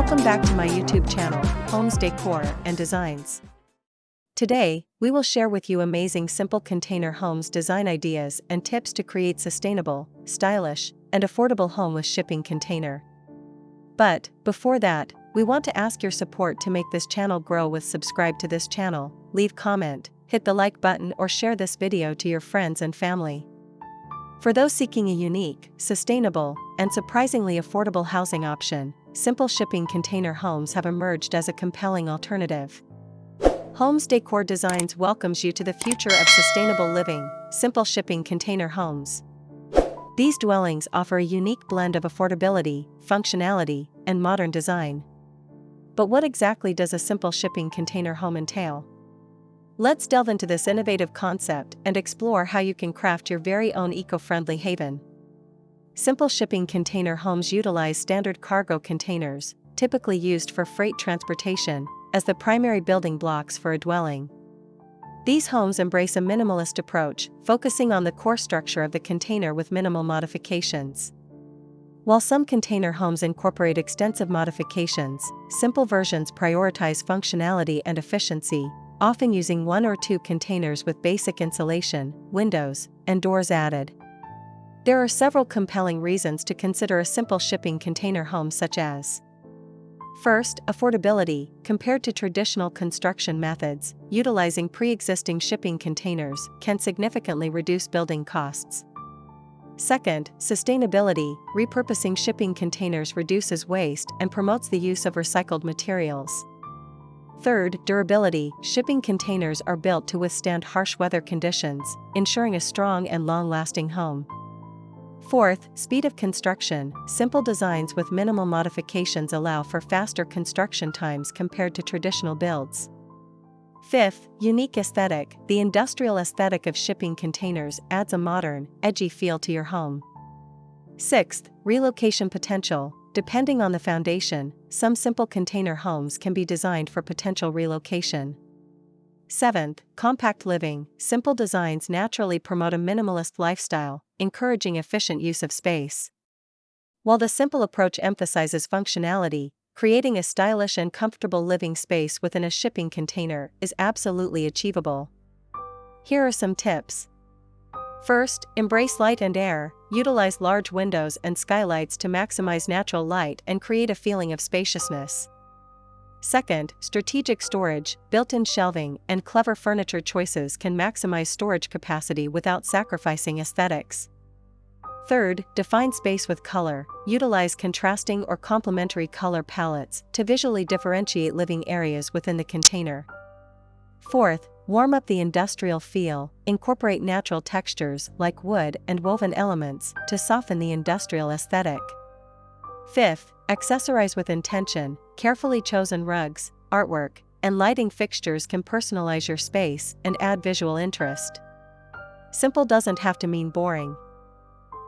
Welcome back to my YouTube channel, Homes Decor and Designs. Today, we will share with you amazing simple container homes design ideas and tips to create sustainable, stylish, and affordable home with shipping container. But, before that, we want to ask your support to make this channel grow with subscribe to this channel, leave comment, hit the like button or share this video to your friends and family. For those seeking a unique, sustainable, and surprisingly affordable housing option, simple shipping container homes have emerged as a compelling alternative. Homes Decor Designs welcomes you to the future of sustainable living, simple shipping container homes. These dwellings offer a unique blend of affordability, functionality, and modern design. But what exactly does a simple shipping container home entail? Let's delve into this innovative concept and explore how you can craft your very own eco-friendly haven. Simple shipping container homes utilize standard cargo containers, typically used for freight transportation, as the primary building blocks for a dwelling. These homes embrace a minimalist approach, focusing on the core structure of the container with minimal modifications. While some container homes incorporate extensive modifications, simple versions prioritize functionality and efficiency, often using one or two containers with basic insulation, windows, and doors added. There are several compelling reasons to consider a simple shipping container home, such as: first, affordability. Compared to traditional construction methods, utilizing pre-existing shipping containers can significantly reduce building costs. Second, sustainability. Repurposing shipping containers reduces waste and promotes the use of recycled materials. Third, durability. Shipping containers are built to withstand harsh weather conditions, ensuring a strong and long-lasting home. Fourth, speed of construction. Simple designs with minimal modifications allow for faster construction times compared to traditional builds. Fifth, unique aesthetic. The industrial aesthetic of shipping containers adds a modern, edgy feel to your home. Sixth, relocation potential. Depending on the foundation, some simple container homes can be designed for potential relocation. Seventh, compact living. Simple designs naturally promote a minimalist lifestyle, encouraging efficient use of space. While the simple approach emphasizes functionality, creating a stylish and comfortable living space within a shipping container is absolutely achievable. Here are some tips. First, embrace light and air. Utilize large windows and skylights to maximize natural light and create a feeling of spaciousness. Second, strategic storage. Built-in shelving and clever furniture choices can maximize storage capacity without sacrificing aesthetics. Third, define space with color. Utilize contrasting or complementary color palettes to visually differentiate living areas within the container. Fourth, warm up the industrial feel. Incorporate natural textures like wood and woven elements to soften the industrial aesthetic. Fifth, accessorize with intention. Carefully chosen rugs, artwork, and lighting fixtures can personalize your space and add visual interest. Simple doesn't have to mean boring.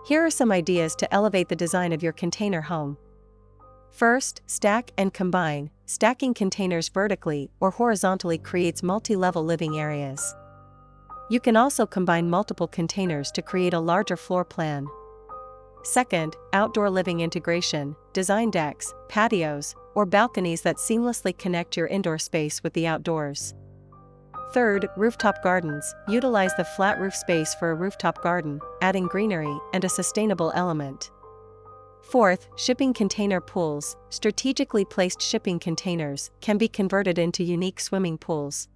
Here are some ideas to elevate the design of your container home. First, stack and combine. Stacking containers vertically or horizontally creates multi-level living areas. You can also combine multiple containers to create a larger floor plan. Second, outdoor living integration. Design decks, patios, or balconies that seamlessly connect your indoor space with the outdoors. Third, rooftop gardens. Utilize the flat roof space for a rooftop garden, adding greenery and a sustainable element. Fourth, shipping container pools. Strategically placed shipping containers can be converted into unique swimming pools.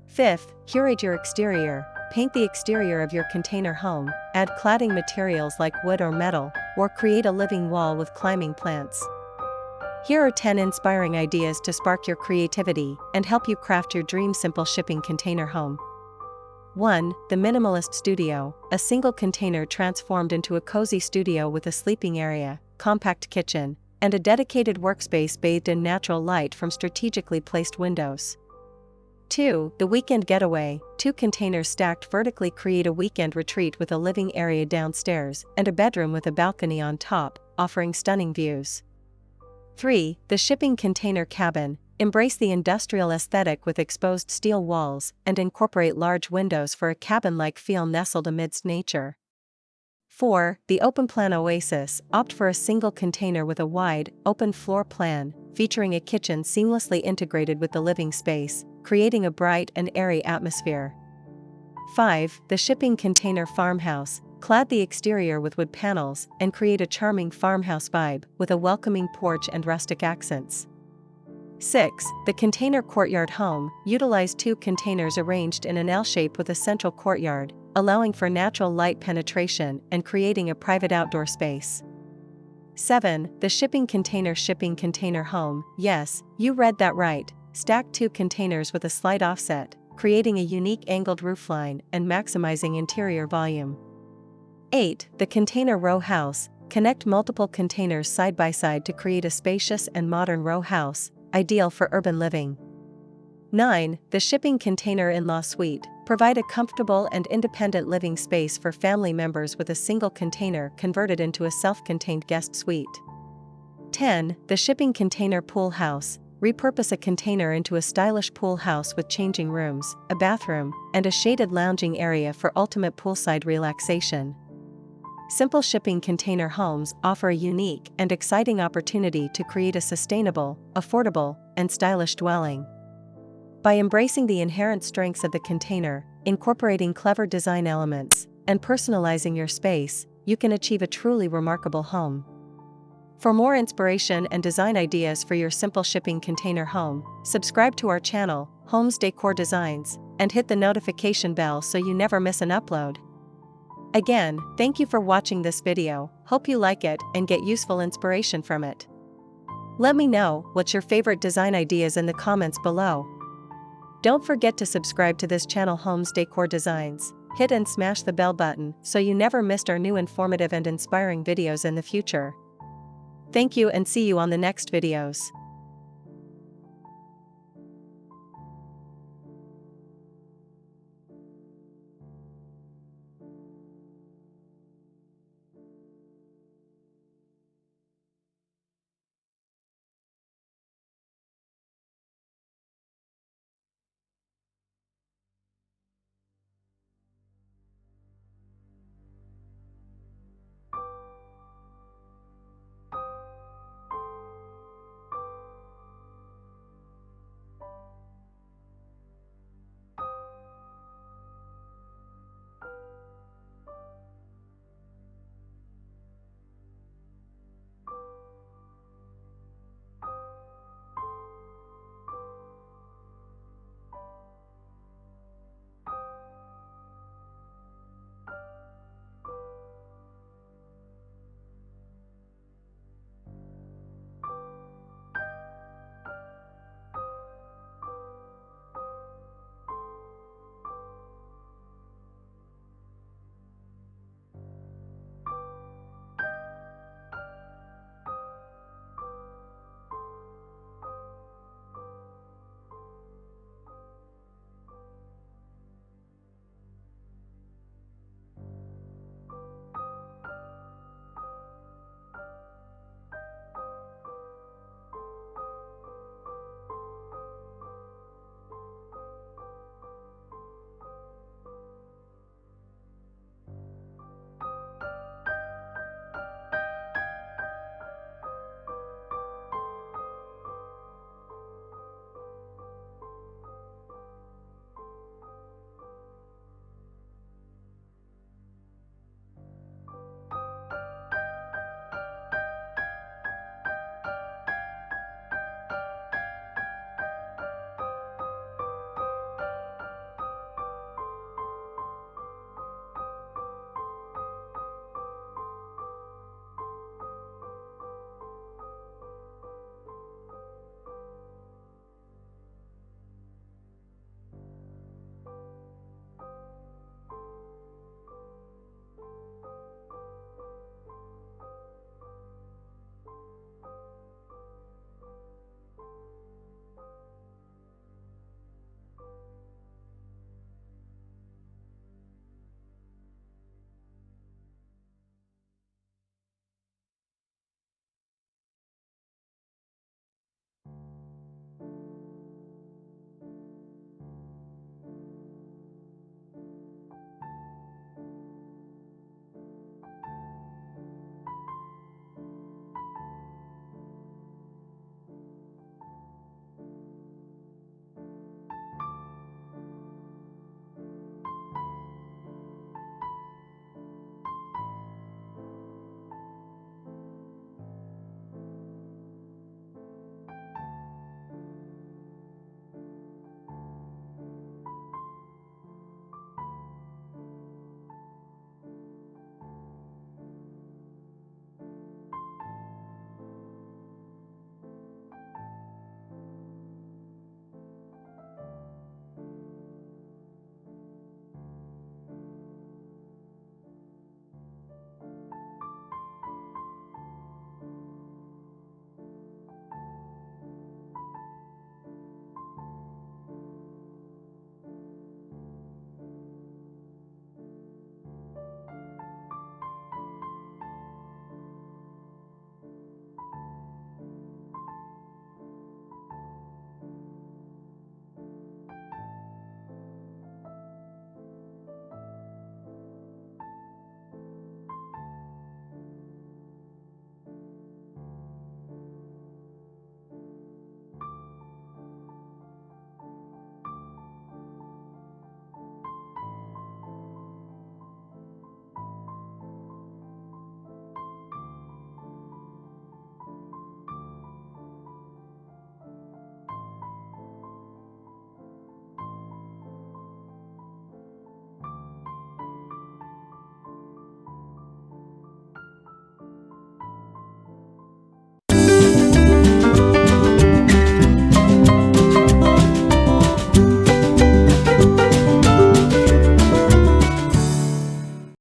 Fifth, curate your exterior. Paint the exterior of your container home, add cladding materials like wood or metal, or create a living wall with climbing plants. Here are 10 inspiring ideas to spark your creativity and help you craft your dream simple shipping container home. 1. The Minimalist Studio. A single container transformed into a cozy studio with a sleeping area, compact kitchen, and a dedicated workspace bathed in natural light from strategically placed windows. 2. The Weekend Getaway. 2 containers stacked vertically create a weekend retreat with a living area downstairs and a bedroom with a balcony on top, offering stunning views. 3. The Shipping Container Cabin. Embrace the industrial aesthetic with exposed steel walls and incorporate large windows for a cabin-like feel nestled amidst nature. 4. The open plan oasis. Opt for a single container with a wide, open floor plan, featuring a kitchen seamlessly integrated with the living space, creating a bright and airy atmosphere. 5. The shipping container farmhouse. Clad the exterior with wood panels and create a charming farmhouse vibe with a welcoming porch and rustic accents. 6. The container courtyard home. Utilize 2 containers arranged in an L shape with a central courtyard, allowing for natural light penetration and creating a private outdoor space. 7. The shipping container home. Yes, you read that right. Stack 2 containers with a slight offset, creating a unique angled roofline and maximizing interior volume. 8. The container row house. Connect multiple containers side by side to create a spacious and modern row house, ideal for urban living. 9. The shipping container in-law suite. Provide a comfortable and independent living space for family members with a single container converted into a self-contained guest suite. 10. The shipping container pool house. Repurpose a container into a stylish pool house with changing rooms, a bathroom, and a shaded lounging area for ultimate poolside relaxation. Simple shipping container homes offer a unique and exciting opportunity to create a sustainable, affordable, and stylish dwelling. By embracing the inherent strengths of the container, incorporating clever design elements, and personalizing your space, you can achieve a truly remarkable home. For more inspiration and design ideas for your simple shipping container home, subscribe to our channel, Homes Decor Designs, and hit the notification bell so you never miss an upload. Again, thank you for watching this video. Hope you like it and get useful inspiration from it. Let me know what's your favorite design ideas in the comments below. Don't forget to subscribe to this channel, Homes Decor Designs. Hit and smash the bell button so you never missed our new informative and inspiring videos in the future. Thank you and see you on the next videos.